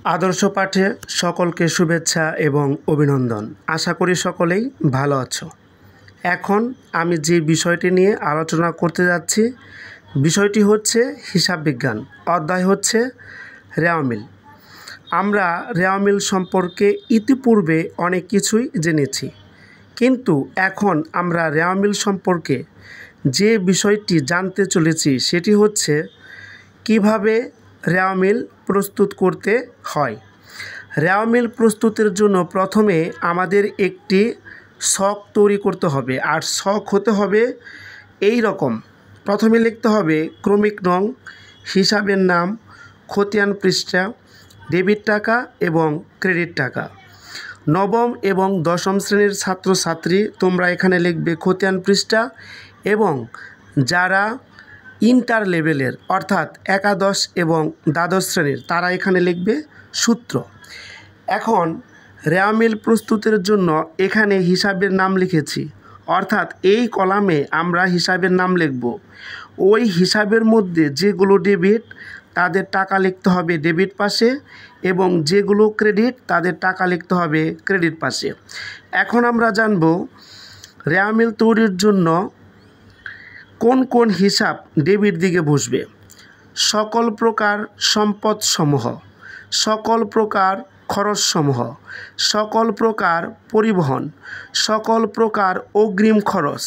আদর্শ পাঠে সকলকে শুভেচ্ছা এবং অভিনন্দন। আশা করি সকলেই ভালো আছো। এখন আমি যে বিষয়টি নিয়ে আলোচনা করতে যাচ্ছি, বিষয়টি হচ্ছে হিসাব বিজ্ঞান, অধ্যায় হচ্ছে রেওয়া মিল। আমরা রেওয়া মিল সম্পর্কে ইতিপূর্বে অনেক কিছুই জেনেছি, কিন্তু এখন আমরা রেওয়া মিল সম্পর্কে যে বিষয়টি জানতে চলেছি সেটি হচ্ছে কিভাবে রেওয়া মিল প্রস্তুত করতে হয়। রেওয়া মিল প্রস্তুতের জন্য প্রথমে আমাদের একটি ছক তৈরি করতে হবে, আর ছক হতে হবে এই রকম। প্রথমে লিখতে হবে ক্রমিক নং, হিসাবের নাম, খতিয়ান পৃষ্ঠা, ডেবিট টাকা এবং ক্রেডিট টাকা। নবম এবং দশম শ্রেণীর ছাত্রছাত্রী তোমরা এখানে লিখবে খতিয়ান পৃষ্ঠা, এবং যারা ইন্টার লেভেলের অর্থাৎ একাদশ এবং দ্বাদশ শ্রেণীর তারা এখানে লিখবে সূত্র। এখন রেওয়া মিল প্রস্তুতের জন্য এখানে হিসাবের নাম লিখেছি, অর্থাৎ এই কলামে আমরা হিসাবের নাম লিখব। ওই হিসাবের মধ্যে যেগুলো ডেবিট তাদের টাকা লিখতে হবে ডেবিট পাশে, এবং যেগুলো ক্রেডিট তাদের টাকা লিখতে হবে ক্রেডিট পাশে। এখন আমরা জানব রেওয়া মিল তৈরির জন্য কোন কোন হিসাব ডেবিট দিকে বসবে। সকল প্রকার সম্পদসমূহ, সকল প্রকার খরচসমূহ, সকল প্রকার পরিবহন, সকল প্রকার অগ্রিম খরচ,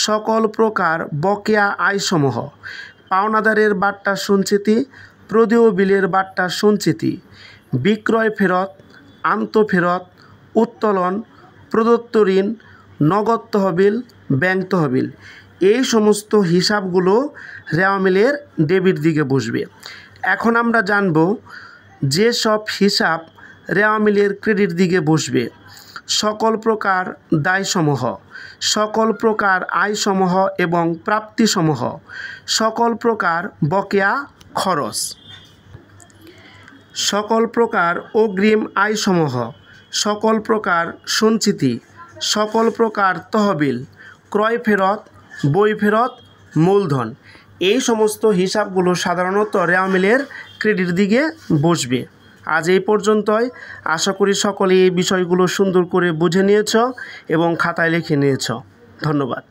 সকল প্রকার বকেয়া আয়সমূহ, পাওনাদারের বাট্টা সঞ্চিতি, প্রদেয় বিলের বাট্টা সঞ্চিতি, বিক্রয় ফেরত, আন্তঃফেরত, উত্তোলন, প্রদত্ত ঋণ, নগদ তহবিল, ব্যাংক তহবিল, এই সমস্ত হিসাবগুলো রেওয়া মিলের ডেবিট দিকে বসবে। এখন আমরা জানব যে সব হিসাব রেওয়া মিলের ক্রেডিট দিকে বসবে। সকল প্রকার দায়সমূহ, সকল প্রকার আয়সমূহ এবং প্রাপ্তিসমূহ, সকল প্রকার বকেয়া খরচ, সকল প্রকার অগ্রিম আয়সমূহ, সকল প্রকার সঞ্চিতি, সকল প্রকার তহবিল, ক্রয় ফেরত, বই ফেরত, মূলধন, এই সমস্ত হিসাবগুলো সাধারণত রেওয়া মিলের ক্রেডিট দিকে বসবে। আজ এই পর্যন্তই। আশা করি সকলে এই বিষয়গুলো সুন্দর করে বুঝে নিয়েছ এবং খাতায় লিখে নিয়েছ। ধন্যবাদ।